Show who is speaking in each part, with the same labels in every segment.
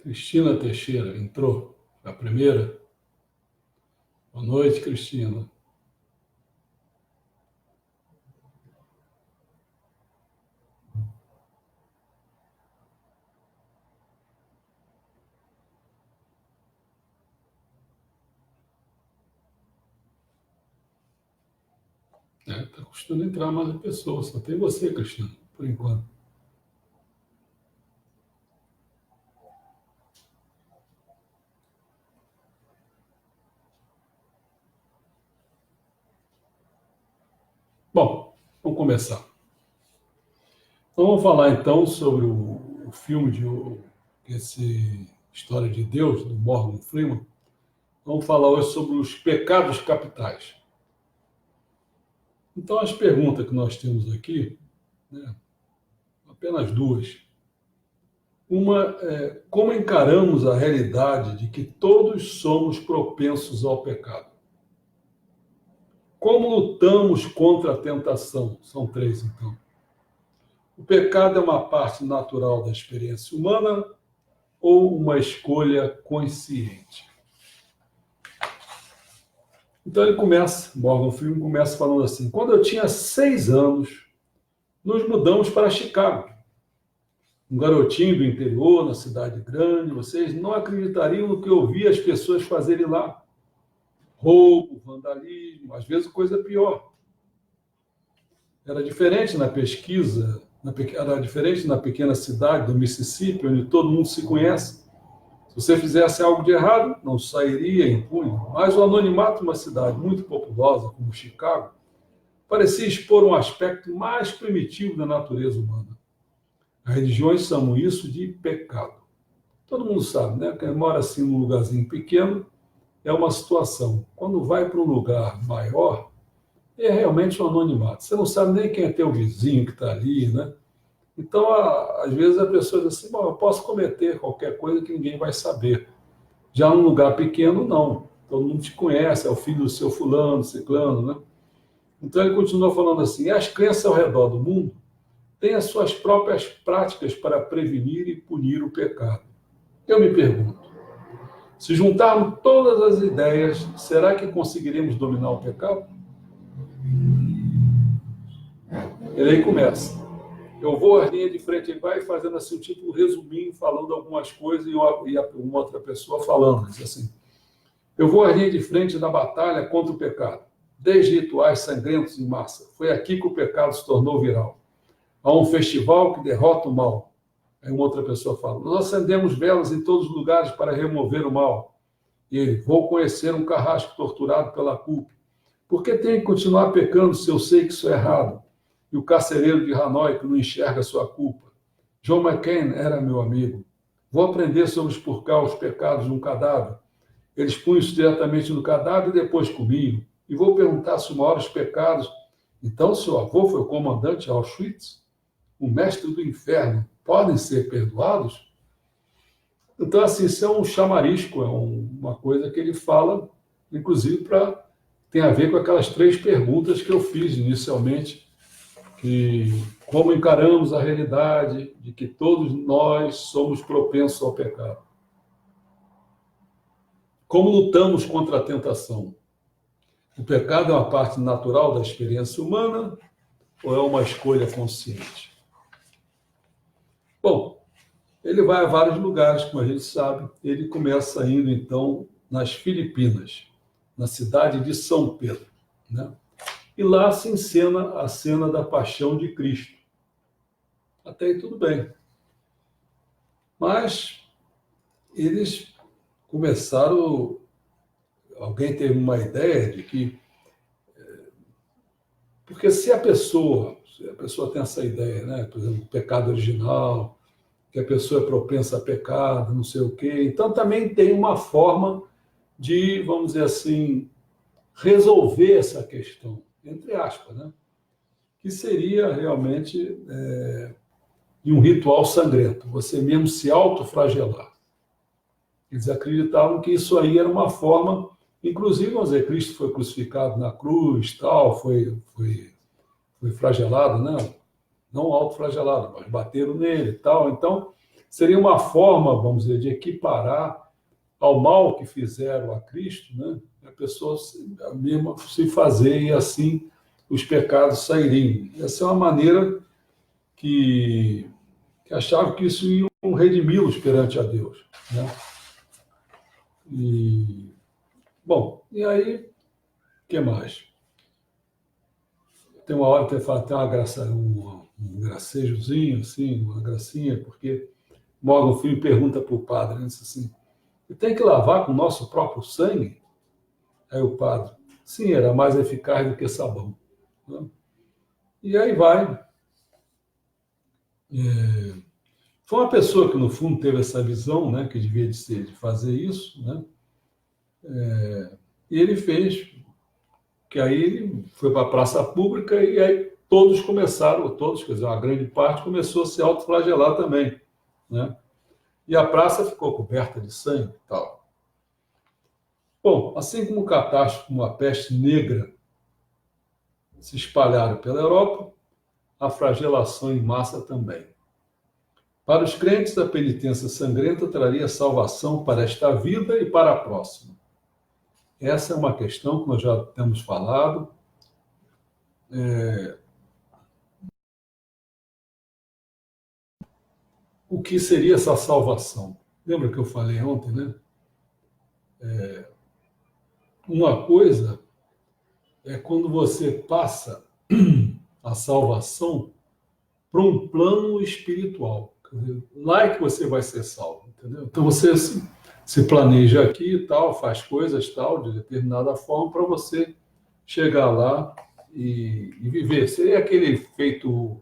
Speaker 1: Cristina Teixeira entrou, a primeira. Boa noite, Cristina. Está custando entrar mais pessoas, só tem você, Cristina, por enquanto. Bom, vamos começar. Então, vamos falar então sobre o filme esse História de Deus, do Morgan Freeman. Vamos falar hoje sobre os pecados capitais. Então, as perguntas que nós temos aqui, né, apenas duas. Uma é como encaramos a realidade de que todos somos propensos ao pecado? Como lutamos contra a tentação? São três, então. O pecado é uma parte natural da experiência humana ou uma escolha consciente? Então Morgan Freeman começa falando assim: quando eu tinha 6 anos, nos mudamos para Chicago. Um garotinho do interior, na cidade grande, vocês não acreditariam no que eu vi as pessoas fazerem lá. Roubo, vandalismo, às vezes coisa pior. Era diferente na pesquisa, era diferente na pequena cidade do Mississippi, onde todo mundo se conhece. Se você fizesse algo de errado, não sairia impune. Mas o anonimato de uma cidade muito populosa como Chicago parecia expor um aspecto mais primitivo da natureza humana. As religiões chamam isso de pecado. Todo mundo sabe, né? Quem mora assim num lugarzinho pequeno é uma situação. Quando vai para um lugar maior, é realmente um anonimato. Você não sabe nem quem é teu vizinho que está ali, né? Então, às vezes a pessoa diz assim: bom, eu posso cometer qualquer coisa que ninguém vai saber. Já num lugar pequeno, não. Todo mundo te conhece, é o filho do seu fulano, ciclano, né? Então ele continua falando assim: as crenças ao redor do mundo têm as suas próprias práticas para prevenir e punir o pecado. Eu me pergunto, se juntarmos todas as ideias, será que conseguiremos dominar o pecado? Ele aí começa. Eu vou à linha de frente e vai fazendo assim, tipo um resuminho, falando algumas coisas e uma outra pessoa falando. Diz assim: eu vou à linha de frente na batalha contra o pecado. Desde rituais sangrentos em massa. Foi aqui que o pecado se tornou viral. Há um festival que derrota o mal. Aí uma outra pessoa fala: nós acendemos velas em todos os lugares para remover o mal. E ele: vou conhecer um carrasco torturado pela culpa. Por que tenho que continuar pecando se eu sei que isso é errado? E o carcereiro de Hanoi que não enxerga sua culpa. John McCain era meu amigo. Vou aprender sobre expurgar os pecados de um cadáver. Eles punham isso diretamente no cadáver e depois comiam. E vou perguntar se os maiores pecados... Então, seu avô foi o comandante de Auschwitz? O mestre do inferno? Podem ser perdoados? Então, assim, isso é um chamarisco, é uma coisa que ele fala, inclusive, tem a ver com aquelas 3 perguntas que eu fiz inicialmente, que como encaramos a realidade de que todos nós somos propensos ao pecado. Como lutamos contra a tentação? O pecado é uma parte natural da experiência humana ou é uma escolha consciente? Bom, ele vai a vários lugares, como a gente sabe. Ele começa indo, então, nas Filipinas, na cidade de São Pedro, né? E lá se encena a cena da paixão de Cristo. Até aí tudo bem. Mas eles começaram... Alguém teve uma ideia de que... Porque se a pessoa tem essa ideia, né? Por exemplo, o pecado original, que a pessoa é propensa a pecado, não sei o quê. Então também tem uma forma de, vamos dizer assim, resolver essa questão, entre aspas, né? Que seria realmente de um ritual sangrento, você mesmo se autoflagelar. Eles acreditavam que isso aí era uma forma, inclusive, vamos dizer, Cristo foi crucificado na cruz, tal, foi flagelado, né? Não autoflagelado, mas bateram nele e tal. Então, seria uma forma, vamos dizer, de equiparar ao mal que fizeram a Cristo, né? A pessoa mesmo se fazer e assim os pecados sairiam. Essa é uma maneira que achavam que isso ia redimi-los perante a Deus, né? E, bom, e aí, o que mais? Tem uma hora que fala, tem uma graça, um gracejozinho, assim, uma gracinha, porque Morgan Filho pergunta para o padre, né, diz assim, tem que lavar com o nosso próprio sangue? Aí o padre, sim, era mais eficaz do que sabão. Né? E aí vai. Foi uma pessoa que, no fundo, teve essa visão, né, que devia de ser, de fazer isso, né? E ele fez, que aí ele foi para a praça pública e aí todos começaram, todos, quer dizer, uma grande parte começou a se autoflagelar também, né? E a praça ficou coberta de sangue e tal. Bom, assim como o catástrofe, como a peste negra se espalharam pela Europa, a flagelação em massa também. Para os crentes, a penitência sangrenta traria salvação para esta vida e para a próxima. Essa é uma questão que nós já temos falado. O que seria essa salvação? Lembra que eu falei ontem, né? Uma coisa é quando você passa a salvação para um plano espiritual. Quer dizer, lá é que você vai ser salvo, entendeu? Então você se planeja aqui e tal, faz coisas tal, de determinada forma, para você chegar lá e viver. Seria aquele feito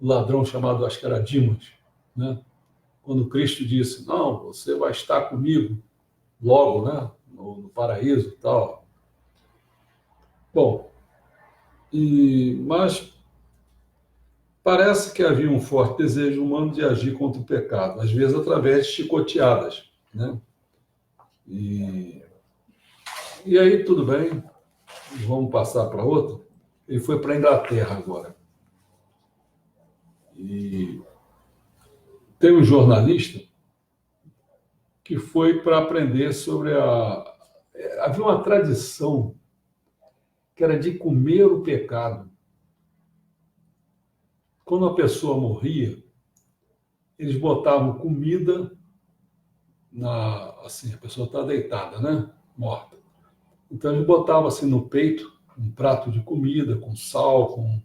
Speaker 1: ladrão chamado, acho que era Dimas, né? Quando Cristo disse, não, você vai estar comigo logo, né? No paraíso e tal. Bom, mas parece que havia um forte desejo humano de agir contra o pecado, às vezes através de chicoteadas, né? E, e aí, tudo bem, vamos passar para outra. Ele foi para a Inglaterra agora. E tem um jornalista que foi para aprender sobre a. Havia uma tradição que era de comer o pecado. Quando a pessoa morria, eles botavam comida assim, a pessoa está deitada, né? Morta. Então eles botavam assim no peito um prato de comida com sal, com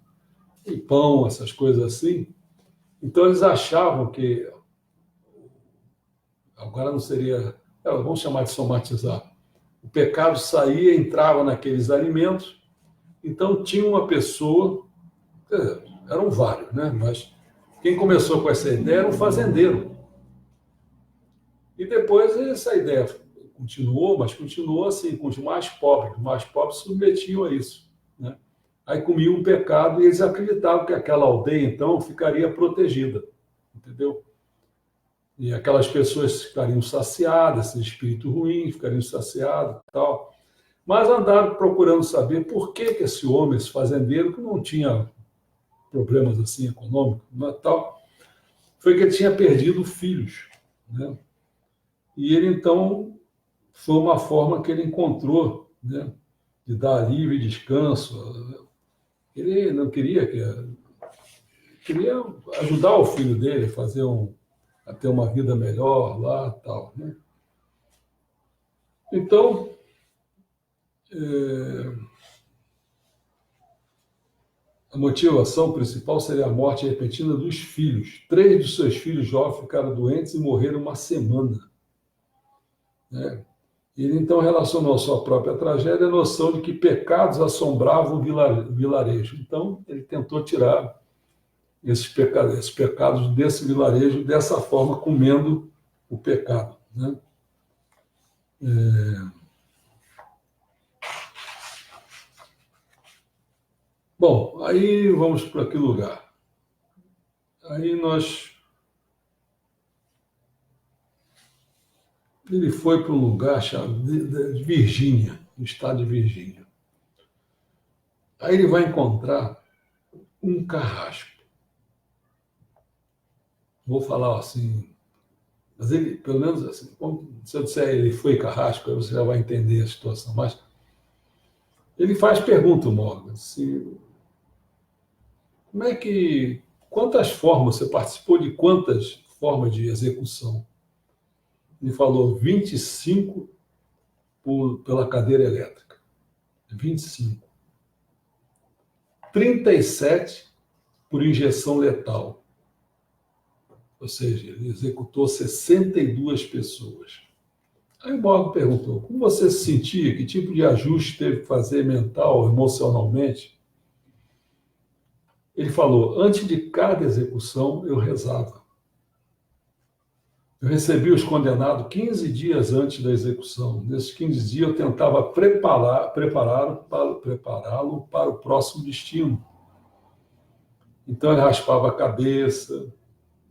Speaker 1: pão, essas coisas assim. Então eles achavam que agora não seria, vamos chamar de somatizar. O pecado saía, entrava naqueles alimentos. Então tinha uma pessoa, eram vários, né? Mas quem começou com essa ideia era um fazendeiro. E depois essa ideia continuou, mas continuou assim, com os mais pobres. Os mais pobres se submetiam a isso, né? Aí comiam um pecado e eles acreditavam que aquela aldeia, então, ficaria protegida, entendeu? E aquelas pessoas ficariam saciadas, esse espírito ruim ficariam saciados e tal. Mas andaram procurando saber por que esse homem, esse fazendeiro, que não tinha problemas assim econômicos, né, tal, foi que ele tinha perdido filhos, né? E ele, então, foi uma forma que ele encontrou, né, de dar alívio e descanso. Ele não queria queria ajudar o filho dele a ter uma vida melhor lá, tal, né? Então, a motivação principal seria a morte repentina dos filhos. 3 de seus filhos jovens ficaram doentes e morreram uma semana, né? Ele então relacionou a sua própria tragédia à noção de que pecados assombravam o vilarejo. Então, ele tentou tirar esses pecados desse vilarejo dessa forma, comendo o pecado, né? Bom, aí vamos para que lugar? Aí ele foi para um lugar chamado de Virgínia, no estado de Virgínia. Aí ele vai encontrar um carrasco. vou falar assim, mas ele, pelo menos assim, se eu disser ele foi carrasco, aí você já vai entender a situação. Mas ele faz pergunta, Morgan, se, como é que, quantas formas, você participou de quantas formas de execução? Ele falou 25 pela cadeira elétrica, 25. 37 por injeção letal, ou seja, ele executou 62 pessoas. Aí o Morgan perguntou, como você se sentia? Que tipo de ajuste teve que fazer mental, emocionalmente? Ele falou, antes de cada execução, eu rezava. Eu recebi os condenados 15 dias antes da execução. Nesses 15 dias, eu tentava prepará-lo para o próximo destino. Então, ele raspava a cabeça,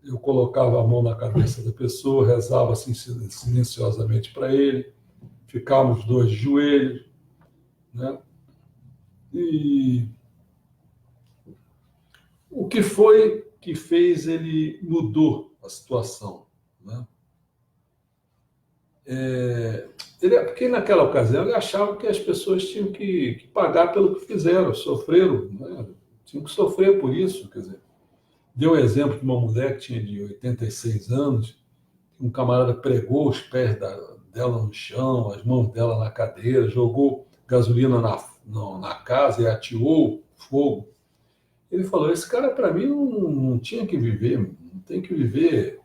Speaker 1: eu colocava a mão na cabeça da pessoa, rezava assim silenciosamente para ele, ficávamos os dois de joelhos, né? E o que foi que fez ele mudou a situação, né? Porque naquela ocasião ele achava que as pessoas tinham que pagar pelo que fizeram, sofreram, né? Tinham que sofrer por isso, quer dizer. Deu um exemplo de uma mulher que tinha de 86 anos, um camarada pregou os pés dela no chão, as mãos dela na cadeira, jogou gasolina na casa e ateou fogo. Ele falou, esse cara para mim não tinha que viver, não tem que viver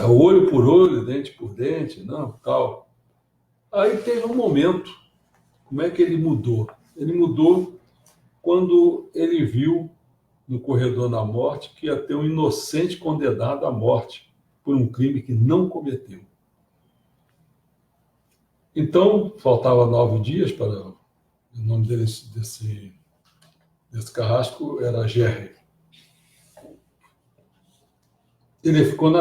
Speaker 1: olho por olho, dente por dente, não, tal. Aí teve um momento, como é que ele mudou? Ele mudou quando ele viu no corredor da morte que ia ter um inocente condenado à morte por um crime que não cometeu. Então, faltava 9 dias para o nome desse carrasco era Jerry. Ele ficou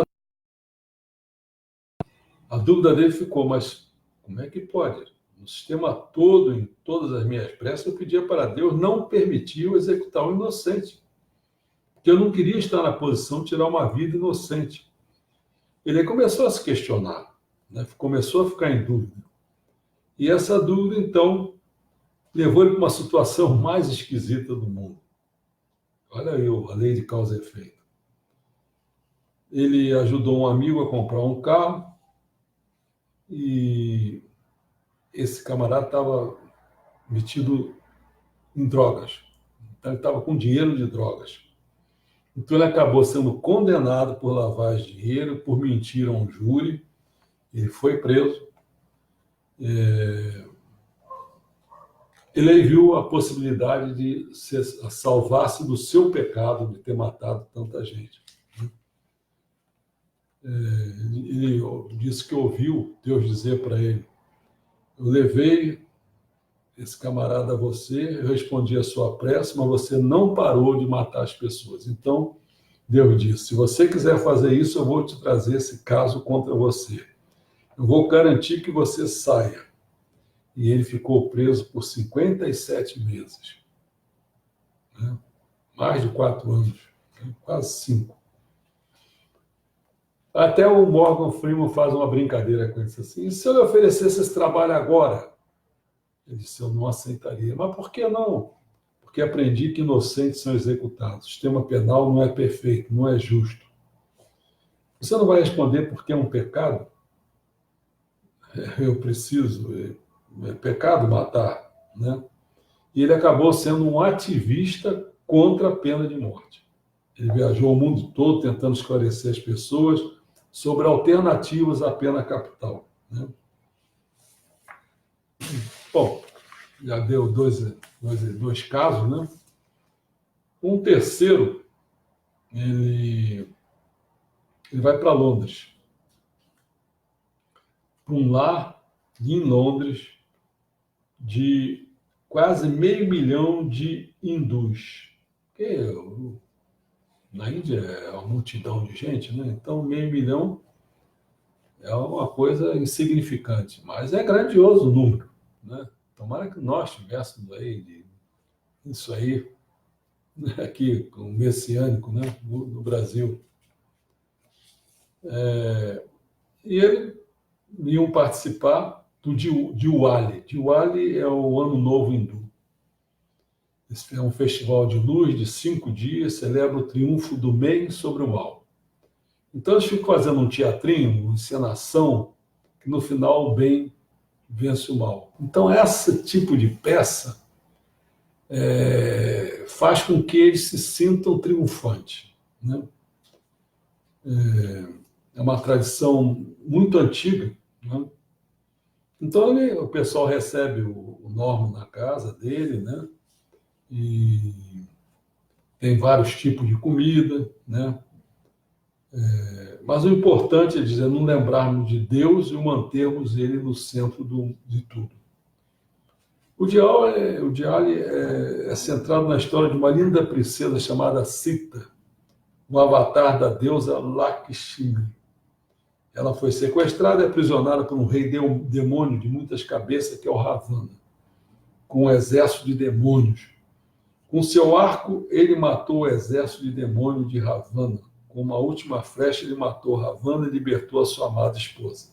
Speaker 1: a dúvida dele ficou, mas como é que pode? No sistema todo, em todas as minhas preces, eu pedia para Deus não permitir eu executar um inocente. Porque eu não queria estar na posição de tirar uma vida inocente. Ele começou a se questionar, né? Começou a ficar em dúvida. E essa dúvida, então, levou ele para uma situação mais esquisita do mundo. Olha aí a lei de causa e efeito. Ele ajudou um amigo a comprar um carro e esse camarada estava metido em drogas. Então, ele estava com dinheiro de drogas. Então, ele acabou sendo condenado por lavagem de dinheiro, por mentir a um júri. Ele foi preso. Ele viu a possibilidade de salvar-se do seu pecado de ter matado tanta gente. Ele disse que ouviu Deus dizer para ele, eu levei esse camarada a você, eu respondi a sua prece, mas você não parou de matar as pessoas. Então, Deus disse, se você quiser fazer isso, eu vou te trazer esse caso contra você. Eu vou garantir que você saia. E ele ficou preso por 57 meses. Né? Mais de 4 anos, né? Quase 5. Até o Morgan Freeman faz uma brincadeira com isso assim, e se eu lhe oferecesse esse trabalho agora? Ele disse, eu não aceitaria. Mas por que não? Porque aprendi que inocentes são executados. O sistema penal não é perfeito, não é justo. Você não vai responder porque é um pecado? Eu preciso, é pecado matar, né? E ele acabou sendo um ativista contra a pena de morte. Ele viajou o mundo todo tentando esclarecer as pessoas sobre alternativas à pena capital, né? Bom, já deu dois casos, né? Um terceiro, ele vai para Londres, para um lar em Londres de quase 500.000 de hindus. Porque na Índia é uma multidão de gente, né? Então 500.000 é uma coisa insignificante, mas é grandioso o número, né? Tomara que nós tivéssemos aí isso aí aqui, o messiânico, né, no Brasil. E eles iam participar do Diwali. Diwali é o Ano Novo Hindu. Esse é um festival de luz de 5 dias, celebra o triunfo do bem sobre o mal. Então eles ficam fazendo um teatrinho, uma encenação, que no final o bem vence o mal. Então esse tipo de peça faz com que eles se sintam triunfantes, né? É uma tradição muito antiga, né? Então o pessoal recebe o Norman na casa dele, né? E tem vários tipos de comida, né? Mas o importante é dizer, não lembrarmos de Deus e mantermos ele no centro de tudo. O Diwali é centrado na história de uma linda princesa chamada Sita, um avatar da deusa Lakshmi. Ela foi sequestrada e aprisionada por um rei demônio de muitas cabeças, que é o Ravana, com um exército de demônios. Com seu arco, ele matou o exército de demônios de Ravana. Com uma última flecha, ele matou Ravana e libertou a sua amada esposa.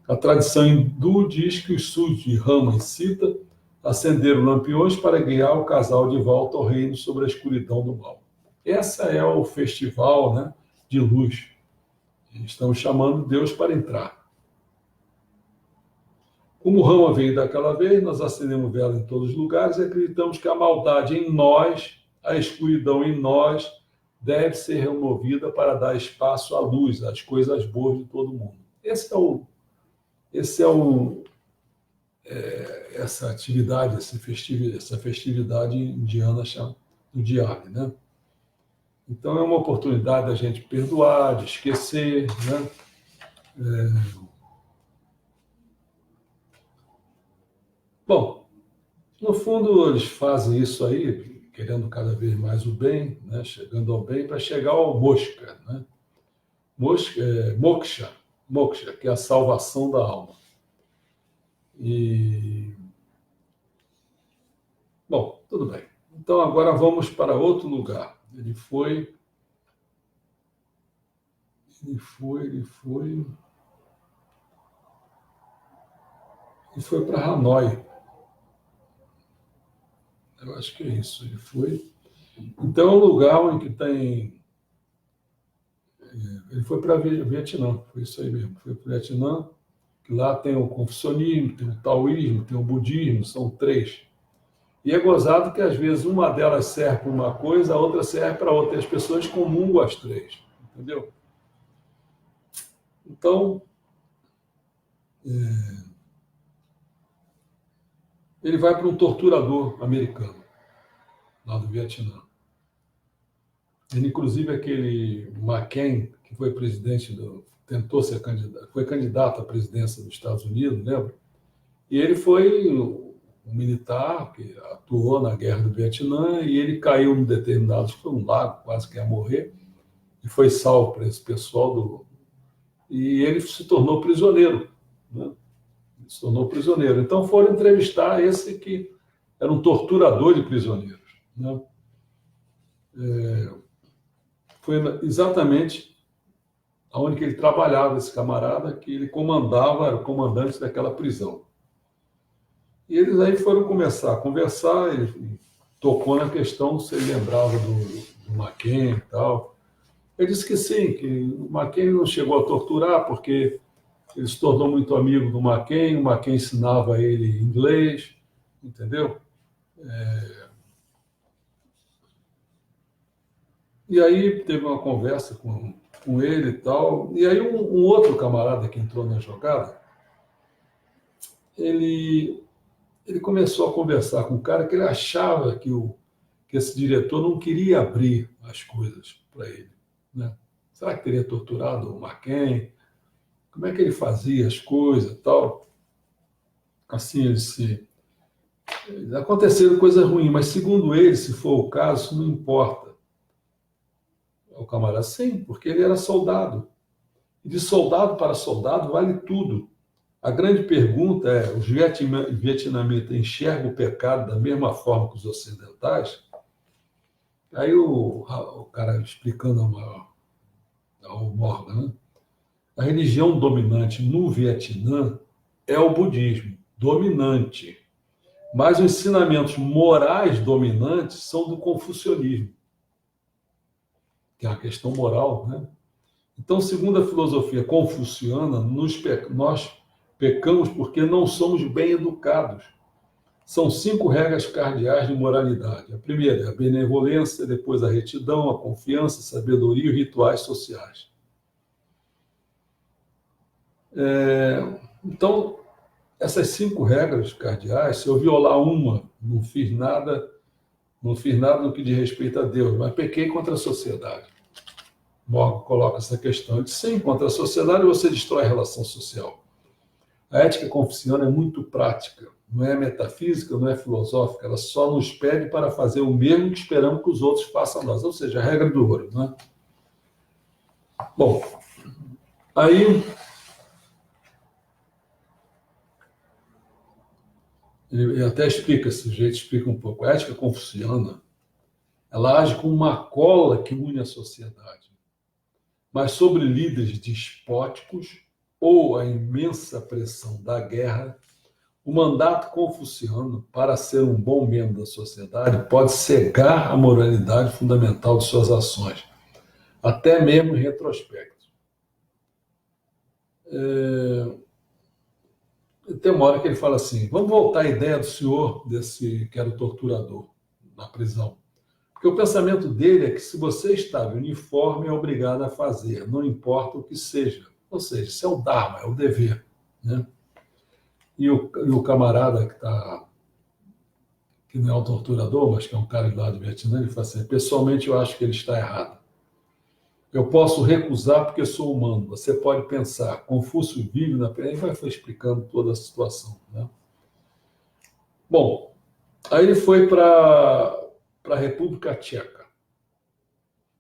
Speaker 1: A tradição hindu diz que os súditos de Rama e Sita acenderam lampiões para guiar o casal de volta ao reino sobre a escuridão do mal. Esse é o festival, né, de luz. Estamos chamando Deus para entrar. Como Rama veio daquela vez, nós acendemos vela em todos os lugares e acreditamos que a maldade em nós, a escuridão em nós, deve ser removida para dar espaço à luz, às coisas boas de todo mundo. Essa atividade, essa festividade indiana do Diwali, né? Então é uma oportunidade da gente perdoar, de esquecer, né? Bom, no fundo eles fazem isso aí, querendo cada vez mais o bem, né? Chegando ao bem para chegar ao moksha, né? Moksha, que é a salvação da alma. Bom, tudo bem. Então agora vamos para outro lugar. Ele foi para Hanoi. Eu acho que é isso. Ele foi. Então é um lugar em que tem. Ele foi para Vietnã, foi isso aí mesmo. Foi para o Vietnã, que lá tem o confucionismo, tem o taoísmo, tem o budismo, são 3. E é gozado que às vezes uma delas serve para uma coisa, a outra serve para outra. E as pessoas comungam as 3, entendeu? Então, ele vai para um torturador americano, lá do Vietnã. Ele, inclusive, aquele McCain, que foi presidente tentou ser candidato, foi candidato à presidência dos Estados Unidos, lembra? E ele foi um militar que atuou na guerra do Vietnã e ele caiu num determinado, foi um lago, quase que ia morrer, e foi salvo para esse pessoal e ele se tornou prisioneiro, né? Se tornou prisioneiro. Então foram entrevistar esse que era um torturador de prisioneiros, né? Foi exatamente onde ele trabalhava, esse camarada, que ele comandava, era o comandante daquela prisão. E eles aí foram começar a conversar, ele tocou na questão se ele lembrava do McCain e tal. Ele disse que sim, que o McCain não chegou a torturar, porque ele se tornou muito amigo do McCain, o McCain ensinava a ele inglês, entendeu? E aí teve uma conversa com ele e tal, e aí um outro camarada que entrou na jogada, ele começou a conversar com o cara que ele achava que esse diretor não queria abrir as coisas para ele, né? Será que teria torturado o McCain? Como é que ele fazia as coisas e tal? Assim, aconteceram coisas ruins, mas segundo ele, se for o caso, isso não importa. O camarada, sim, porque ele era soldado. E de soldado para soldado vale tudo. A grande pergunta é, os vietnamitas enxergam o pecado da mesma forma que os ocidentais? Aí o cara explicando ao Morgan, né? A religião dominante no Vietnã é o budismo, dominante. Mas os ensinamentos morais dominantes são do confucionismo, que é a questão moral, né? Então, segundo a filosofia confuciana, nós pecamos porque não somos bem educados. São 5 regras cardeais de moralidade. A primeira é a benevolência, depois a retidão, a confiança, a sabedoria e rituais sociais. Então, essas 5 regras cardeais, se eu violar uma, não fiz nada no que diz respeito a Deus, mas pequei contra a sociedade. Morgan coloca essa questão de sim, contra a sociedade você destrói a relação social. A ética confuciana é muito prática, não é metafísica, não é filosófica, ela só nos pede para fazer o mesmo que esperamos que os outros façam a nós, ou seja, a regra do ouro. Né? Bom, aí ele até explica, esse jeito explica um pouco. A ética confuciana, ela age como uma cola que une a sociedade. Mas sobre líderes despóticos ou a imensa pressão da guerra, o mandato confuciano, para ser um bom membro da sociedade, pode cegar a moralidade fundamental de suas ações, até mesmo em retrospecto. Tem uma hora que ele fala assim, vamos voltar à ideia do senhor, desse que era o torturador, na prisão. Porque o pensamento dele é que se você está de uniforme, é obrigado a fazer, não importa o que seja. Ou seja, isso é o Dharma, é o dever. Né? E o camarada que não é um torturador, mas que é um cara lá do Vietnã, ele fala assim, pessoalmente eu acho que ele está errado. Eu posso recusar porque sou humano. Você pode pensar, Confúcio vive na... Ele vai explicando toda a situação. Né? Bom, aí ele foi para a República Tcheca.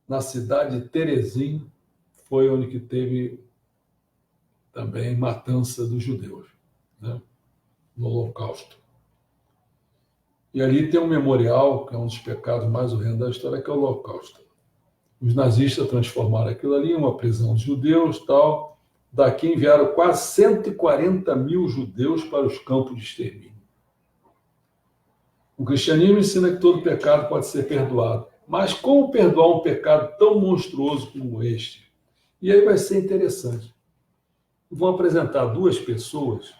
Speaker 1: Na cidade de Terezin, foi onde que teve também matança dos judeus, né? No Holocausto. E ali tem um memorial, que é um dos pecados mais horrendos da história, que é o Holocausto. Os nazistas transformaram aquilo ali em uma prisão de judeus, tal. Daqui enviaram quase 140 mil judeus para os campos de extermínio. O cristianismo ensina que todo pecado pode ser perdoado. Mas como perdoar um pecado tão monstruoso como este? E aí vai ser interessante. Vão apresentar 2 pessoas,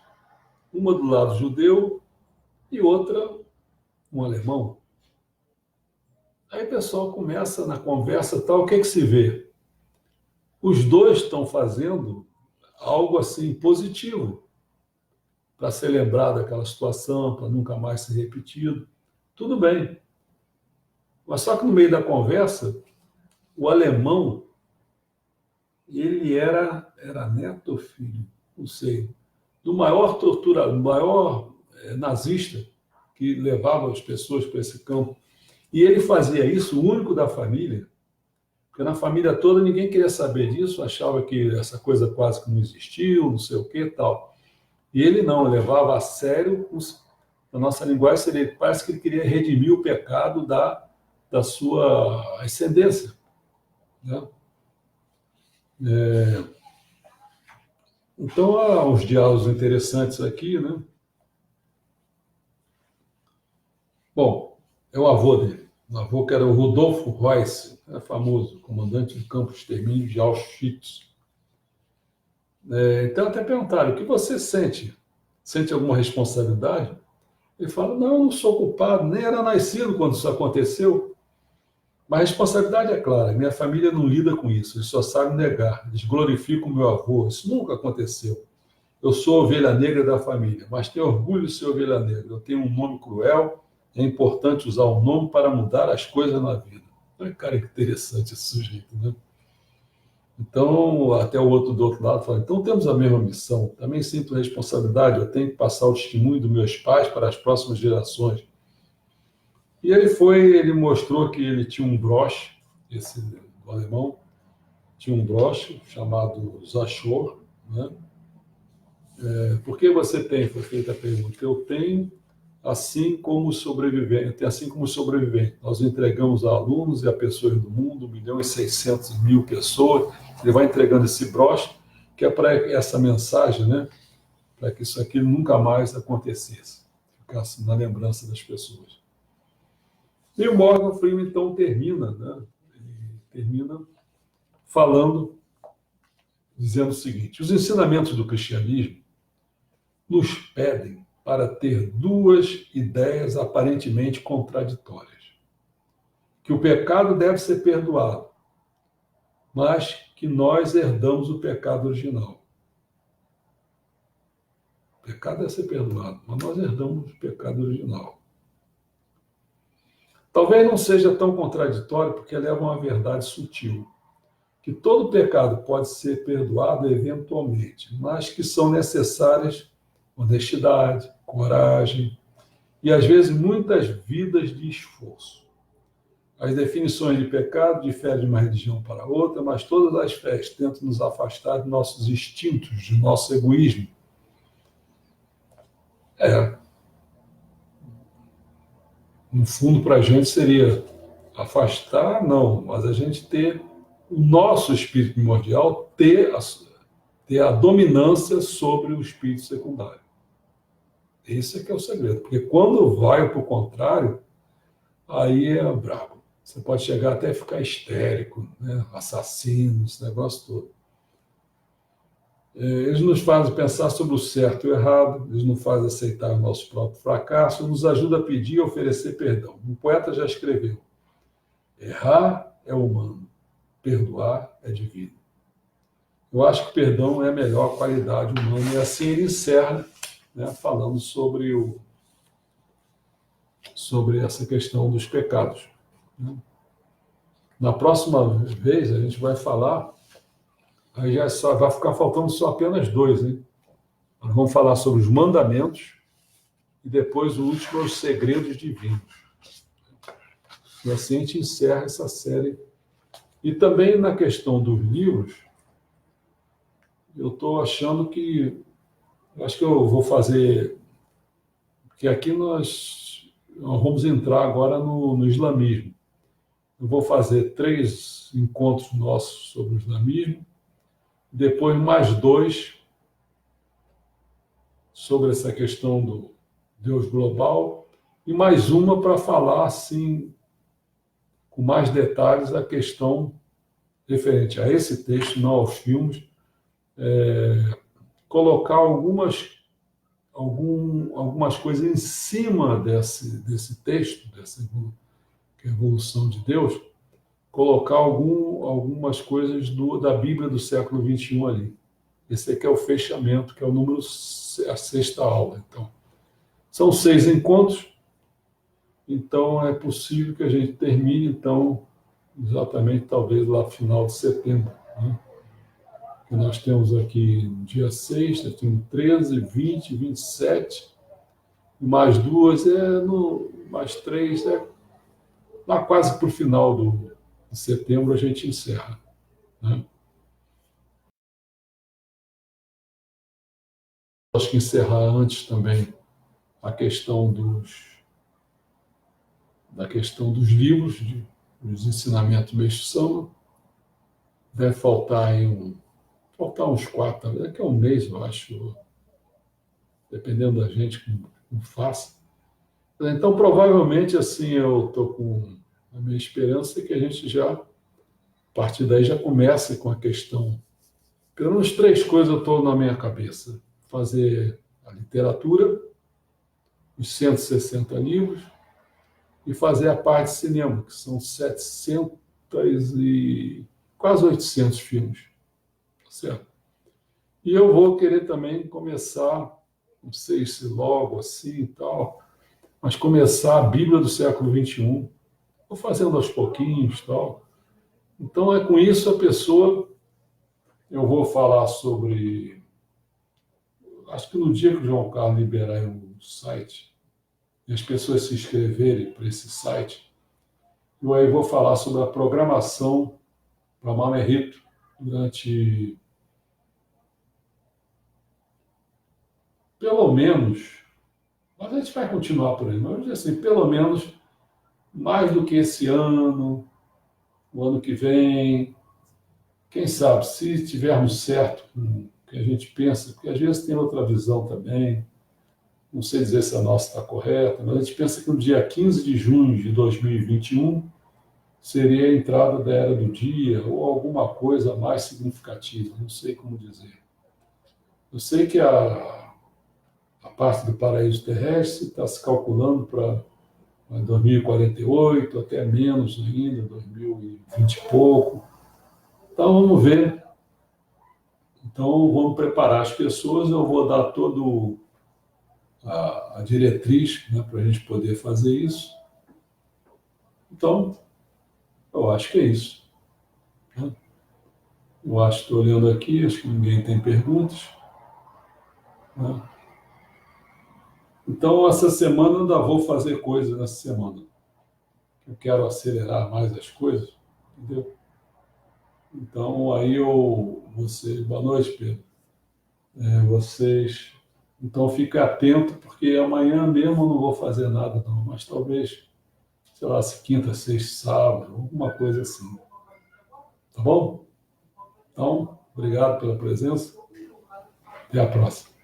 Speaker 1: uma do lado judeu e outra um alemão. Aí o pessoal começa na conversa tal, o que se vê? Os 2 estão fazendo algo assim positivo para ser lembrado daquela situação, para nunca mais ser repetido. Tudo bem. Mas só que no meio da conversa, o alemão, ele era neto ou filho, não sei, do maior torturador, do maior nazista que levava as pessoas para esse campo. E ele fazia isso, o único da família, porque na família toda ninguém queria saber disso, achava que essa coisa quase que não existiu, não sei o que e tal. E ele não, levava a sério, na nossa linguagem, parece que ele queria redimir o pecado da sua ascendência. Né? Então, há uns diálogos interessantes aqui, né? Bom, é o avô dele. O avô que era o Rudolfo Heuss, é famoso, comandante do campo de extermínio de Auschwitz. Então, até perguntaram, o que você sente? Sente alguma responsabilidade? Ele fala, não, eu não sou culpado, nem era nascido quando isso aconteceu. Mas a responsabilidade é clara, minha família não lida com isso, eles só sabem negar, eles glorificam o meu avô, isso nunca aconteceu. Eu sou a ovelha negra da família, mas tenho orgulho de ser ovelha negra. Eu tenho um nome cruel, é importante usar o nome para mudar as coisas na vida. Olha, cara, que interessante esse sujeito, né? Então, até o outro do outro lado fala, então temos a mesma missão, também sinto responsabilidade, eu tenho que passar o testemunho dos meus pais para as próximas gerações. E ele mostrou que ele tinha um broche, esse do alemão, tinha um broche chamado Zachor, né? Por que você tem? Foi feita a pergunta. Eu tenho assim como sobrevivente. Nós entregamos a alunos e a pessoas do mundo, 1.600.000 pessoas, ele vai entregando esse broche, que é para essa mensagem, né? Para que isso aqui nunca mais acontecesse, ficasse na lembrança das pessoas. E o Morgan Freeman, então, termina, né? Ele termina falando, dizendo o seguinte: os ensinamentos do cristianismo nos pedem para ter duas ideias aparentemente contraditórias. Que o pecado deve ser perdoado, mas que nós herdamos o pecado original. O pecado deve ser perdoado, mas nós herdamos o pecado original. Talvez não seja tão contraditório porque leva a uma verdade sutil, que todo pecado pode ser perdoado eventualmente, mas que são necessárias honestidade, coragem e, às vezes, muitas vidas de esforço. As definições de pecado diferem de uma religião para outra, mas todas as fés tentam nos afastar de nossos instintos, de nosso egoísmo. No fundo, para a gente seria afastar, não, mas a gente ter o nosso espírito primordial, ter a dominância sobre o espírito secundário. Esse é que é o segredo, porque quando vai para o contrário, aí é brabo. Você pode chegar até a ficar histérico, né? Assassino, esse negócio todo. Eles nos fazem pensar sobre o certo e o errado, eles nos fazem aceitar o nosso próprio fracasso, nos ajudam a pedir e oferecer perdão. Um poeta já escreveu: errar é humano, perdoar é divino. Eu acho que perdão é a melhor qualidade humana, e assim ele encerra, né, falando sobre essa questão dos pecados. Na próxima vez a gente vai falar, aí já vai ficar faltando só apenas dois, hein? Nós vamos falar sobre os mandamentos e depois o último, os segredos divinos. E assim a gente encerra essa série. E também na questão dos livros, eu estou achando que, acho que eu vou fazer, porque aqui nós vamos entrar agora no islamismo. Eu vou fazer 3 encontros nossos sobre o islamismo, depois mais 2 sobre essa questão do Deus global, e mais uma para falar, assim, com mais detalhes, a questão referente a esse texto, não aos filmes, colocar algumas coisas em cima desse texto, dessa evolução de Deus, colocar algumas coisas da Bíblia do século XXI ali. Esse aqui é o fechamento, que é o número, a 6ª aula. Então, são 6 encontros, então é possível que a gente termine, então, exatamente, talvez lá no final de setembro, né? Que nós temos aqui no dia 6, nós temos 13, 20, 27, mais 2, mais 3, lá quase para o final de setembro a gente encerra, né? Acho que encerrar antes também a questão da questão dos livros, dos ensinamentos do Meixo Sama. Deve faltar uns 4, daqui a um mês, eu acho, dependendo da gente como faça. Então, provavelmente, assim, eu estou com a minha esperança é que a gente já, a partir daí, já comece com a questão. Pelo menos 3 coisas eu estou na minha cabeça: fazer a literatura, os 160 livros, e fazer a parte de cinema, que são 700 e quase 800 filmes. Certo? E eu vou querer também começar, não sei se logo assim e tal, mas começar a Bíblia do século XXI. Vou fazendo aos pouquinhos e tal. Então, com isso a pessoa, eu vou falar sobre, acho que no dia que o João Carlos liberar o site, e as pessoas se inscreverem para esse site, eu aí vou falar sobre a programação para Mamerito durante pelo menos Mas a gente vai continuar por aí. Mas, assim, pelo menos mais do que esse ano, o ano que vem, quem sabe, se estivermos certo com o que a gente pensa, porque às vezes tem outra visão também, não sei dizer se a nossa está correta, mas a gente pensa que no dia 15 de junho de 2021 seria a entrada da era do dia ou alguma coisa mais significativa, não sei como dizer. Eu sei que a parte do paraíso terrestre está se calculando para 2048, até menos ainda, 2020 e pouco. Então vamos ver. Então vamos preparar as pessoas, eu vou dar todo a diretriz, né, para a gente poder fazer isso. Então, eu acho que é isso, né? Eu acho que estou olhando aqui, acho que ninguém tem perguntas, né? Então, essa semana eu ainda vou fazer coisas nessa semana. Eu quero acelerar mais as coisas, entendeu? Então, aí vocês, boa noite, Pedro. Vocês, então fiquem atentos, porque amanhã mesmo eu não vou fazer nada, não, mas talvez, sei lá, se quinta, sexta, sábado, alguma coisa assim. Tá bom? Então, obrigado pela presença. Até a próxima.